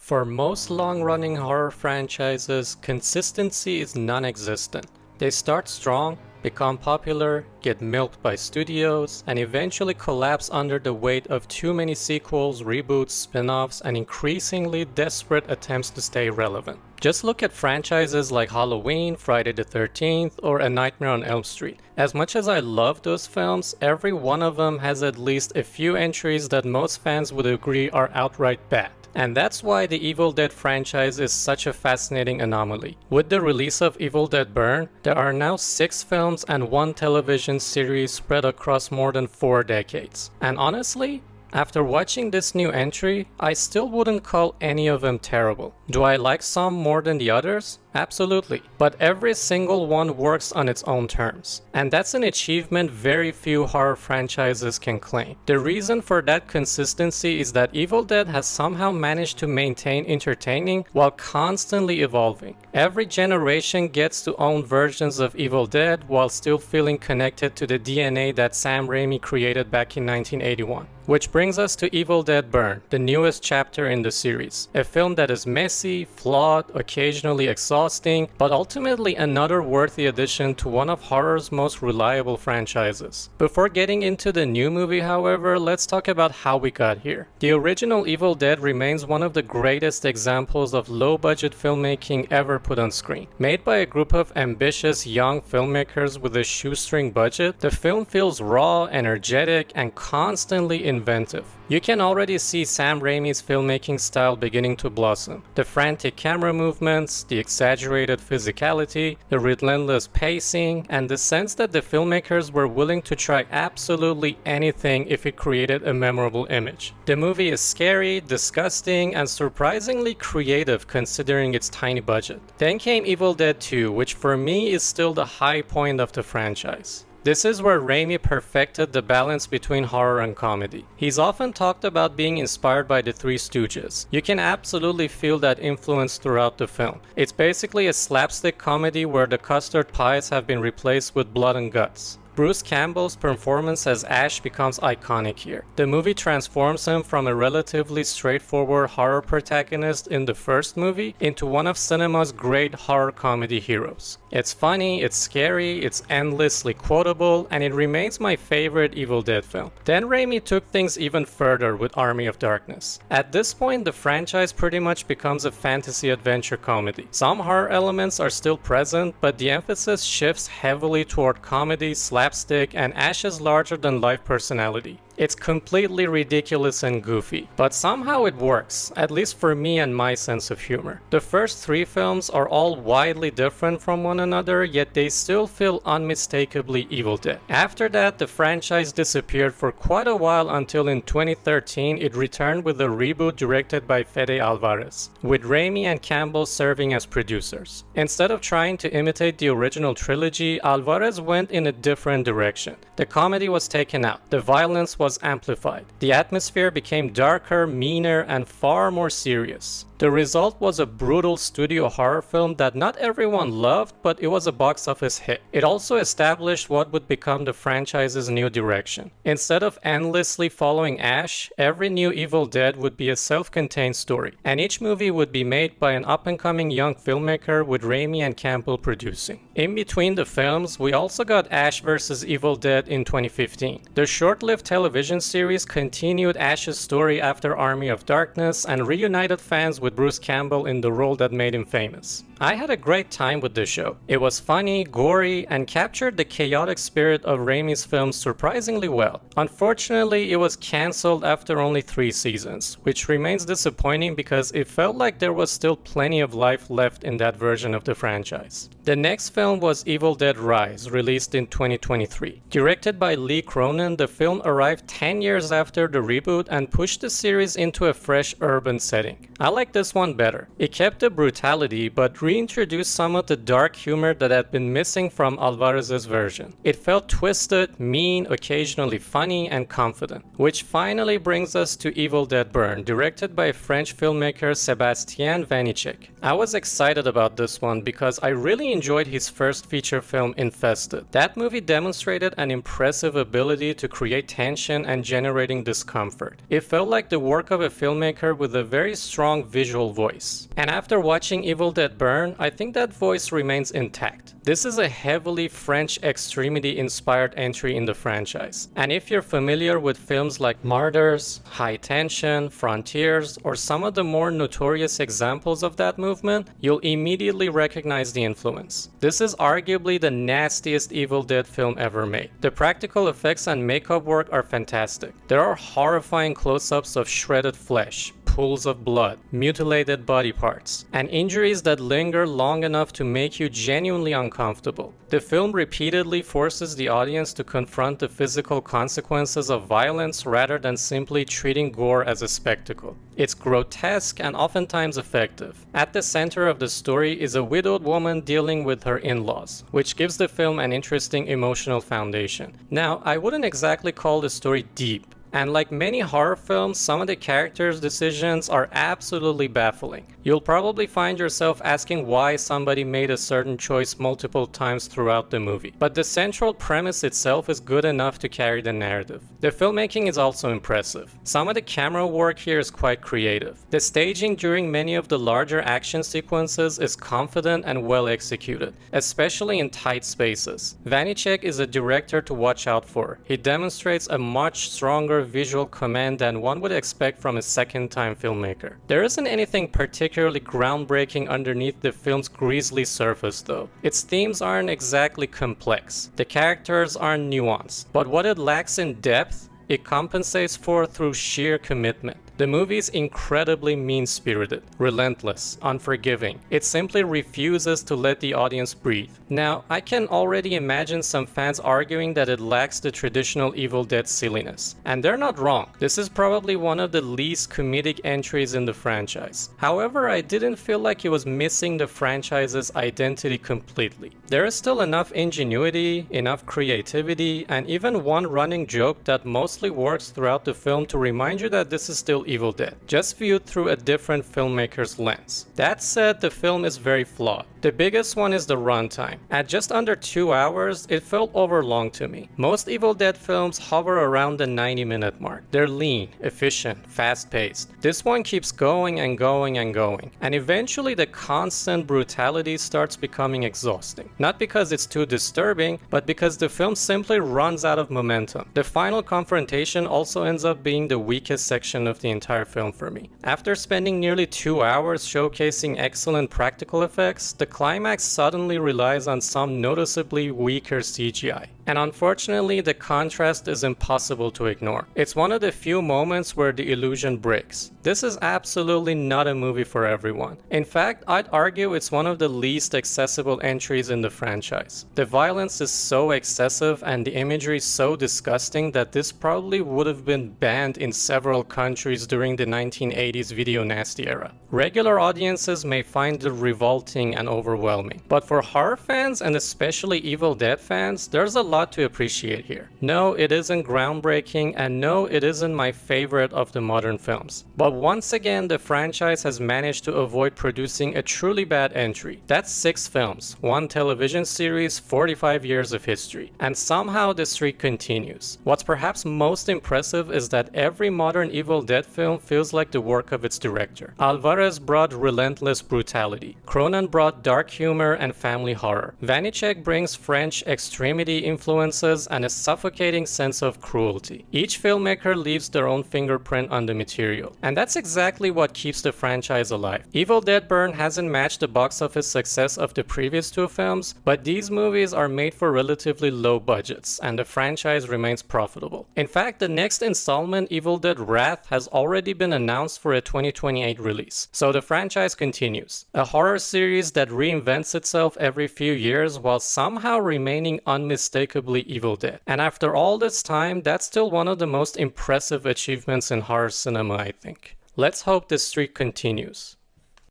For most long-running horror franchises, consistency is non-existent. They start strong, become popular, get milked by studios, and eventually collapse under the weight of too many sequels, reboots, spin-offs, and increasingly desperate attempts to stay relevant. Just look at franchises like Halloween, Friday the 13th, or A Nightmare on Elm Street. As much as I love those films, every one of them has at least a few entries that most fans would agree are outright bad. And that's why the Evil Dead franchise is such a fascinating anomaly. With the release of Evil Dead Burn, there are now 6 films and 1 television series spread across more than 4 decades. And honestly, after watching this new entry, I still wouldn't call any of them terrible. Do I like some more than the others? Absolutely. But every single one works on its own terms. And that's an achievement very few horror franchises can claim. The reason for that consistency is that Evil Dead has somehow managed to maintain entertaining while constantly evolving. Every generation gets to own versions of Evil Dead while still feeling connected to the DNA that Sam Raimi created back in 1981. Which brings us to Evil Dead Burn, the newest chapter in the series. A film that is messy, flawed, occasionally exhausting, but ultimately another worthy addition to one of horror's most reliable franchises. Before getting into the new movie, however, let's talk about how we got here. The original Evil Dead remains one of the greatest examples of low-budget filmmaking ever put on screen. Made by a group of ambitious young filmmakers with a shoestring budget, the film feels raw, energetic, and constantly inventive. You can already see Sam Raimi's filmmaking style beginning to blossom. The frantic camera movements, the exaggerated physicality, the relentless pacing, and the sense that the filmmakers were willing to try absolutely anything if it created a memorable image. The movie is scary, disgusting, and surprisingly creative considering its tiny budget. Then came Evil Dead 2, which for me is still the high point of the franchise. This is where Raimi perfected the balance between horror and comedy. He's often talked about being inspired by the Three Stooges. You can absolutely feel that influence throughout the film. It's basically a slapstick comedy where the custard pies have been replaced with blood and guts. Bruce Campbell's performance as Ash becomes iconic here. The movie transforms him from a relatively straightforward horror protagonist in the first movie into one of cinema's great horror comedy heroes. It's funny, it's scary, it's endlessly quotable, and it remains my favorite Evil Dead film. Then Raimi took things even further with Army of Darkness. At this point, the franchise pretty much becomes a fantasy adventure comedy. Some horror elements are still present, but the emphasis shifts heavily toward comedy, slapstick, and Ash's larger-than-life personality. It's completely ridiculous and goofy, but somehow it works, at least for me and my sense of humor. The first 3 films are all widely different from one another, yet they still feel unmistakably Evil Dead. After that, the franchise disappeared for quite a while until in 2013 it returned with a reboot directed by Fede Alvarez, with Raimi and Campbell serving as producers. Instead of trying to imitate the original trilogy, Alvarez went in a different direction. The comedy was taken out, the violence was amplified. The atmosphere became darker, meaner, and far more serious. The result was a brutal studio horror film that not everyone loved, but it was a box office hit. It also established what would become the franchise's new direction. Instead of endlessly following Ash, every new Evil Dead would be a self-contained story, and each movie would be made by an up-and-coming young filmmaker with Raimi and Campbell producing. In between the films, we also got Ash vs. Evil Dead in 2015. The short-lived television series continued Ash's story after Army of Darkness and reunited fans with Bruce Campbell in the role that made him famous. I had a great time with this show. It was funny, gory, and captured the chaotic spirit of Raimi's films surprisingly well. Unfortunately, it was cancelled after only 3 seasons, which remains disappointing because it felt like there was still plenty of life left in that version of the franchise. The next film was Evil Dead Rise, released in 2023. Directed by Lee Cronin, the film arrived 10 years after the reboot and pushed the series into a fresh urban setting. I like this one better. It kept the brutality but reintroduced some of the dark humor that had been missing from Alvarez's version. It felt twisted, mean, occasionally funny, and confident. Which finally brings us to Evil Dead Burn, directed by French filmmaker Sébastien Vanitschek. I was excited about this one because I really enjoyed his first feature film, Infested. That movie demonstrated an impressive ability to create tension and generating discomfort. It felt like the work of a filmmaker with a very strong visual voice. And after watching Evil Dead Burn, I think that voice remains intact. This is a heavily French extremity-inspired entry in the franchise. And if you're familiar with films like Martyrs, High Tension, Frontiers, or some of the more notorious examples of that movement, you'll immediately recognize the influence. This is arguably the nastiest Evil Dead film ever made. The practical effects and makeup work are fantastic. There are horrifying close-ups of shredded flesh, pools of blood, mutilated body parts, and injuries that linger long enough to make you genuinely uncomfortable. The film repeatedly forces the audience to confront the physical consequences of violence rather than simply treating gore as a spectacle. It's grotesque and oftentimes effective. At the center of the story is a widowed woman dealing with her in-laws, which gives the film an interesting emotional foundation. Now, I wouldn't exactly call the story deep. And like many horror films, some of the characters' decisions are absolutely baffling. You'll probably find yourself asking why somebody made a certain choice multiple times throughout the movie. But the central premise itself is good enough to carry the narrative. The filmmaking is also impressive. Some of the camera work here is quite creative. The staging during many of the larger action sequences is confident and well executed, especially in tight spaces. Vanitschek is a director to watch out for. He demonstrates a much stronger visual command than one would expect from a second-time filmmaker. There isn't anything particularly groundbreaking underneath the film's grisly surface though. Its themes aren't exactly complex. The characters aren't nuanced. But what it lacks in depth, it compensates for through sheer commitment. The movie is incredibly mean-spirited, relentless, unforgiving. It simply refuses to let the audience breathe. Now, I can already imagine some fans arguing that it lacks the traditional Evil Dead silliness. And they're not wrong. This is probably one of the least comedic entries in the franchise. However, I didn't feel like it was missing the franchise's identity completely. There is still enough ingenuity, enough creativity, and even one running joke that mostly works throughout the film to remind you that this is still Evil Dead, just viewed through a different filmmaker's lens. That said, the film is very flawed. The biggest one is the runtime. At just under 2 hours, it felt overlong to me. Most Evil Dead films hover around the 90-minute mark. They're lean, efficient, fast-paced. This one keeps going and going and going, and eventually the constant brutality starts becoming exhausting. Not because it's too disturbing, but because the film simply runs out of momentum. The final confrontation also ends up being the weakest section of the entire film for me. After spending nearly 2 hours showcasing excellent practical effects, the climax suddenly relies on some noticeably weaker CGI. And unfortunately, the contrast is impossible to ignore. It's one of the few moments where the illusion breaks. This is absolutely not a movie for everyone. In fact, I'd argue it's one of the least accessible entries in the franchise. The violence is so excessive and the imagery so disgusting that this probably would have been banned in several countries during the 1980s video nasty era. Regular audiences may find it revolting and overwhelming, but for horror fans and especially Evil Dead fans, there's a lot to appreciate here. No, it isn't groundbreaking, and no, it isn't my favorite of the modern films. But once again, the franchise has managed to avoid producing a truly bad entry. That's 6 films, 1 television series, 45 years of history, and somehow the streak continues. What's perhaps most impressive is that every modern Evil Dead film feels like the work of its director. Alvarez brought relentless brutality. Cronin brought dark humor and family horror. Vanitschek brings French extremity influences and a suffocating sense of cruelty. Each filmmaker leaves their own fingerprint on the material, and that's exactly what keeps the franchise alive. Evil Dead Burn hasn't matched the box office success of the previous 2 films, but these movies are made for relatively low budgets, and the franchise remains profitable. In fact, the next installment, Evil Dead Wrath, has already been announced for a 2028 release, so the franchise continues. A horror series that reinvents itself every few years while somehow remaining unmistakably Evil Dead. And after all this time, that's still one of the most impressive achievements in horror cinema, I think. Let's hope this streak continues.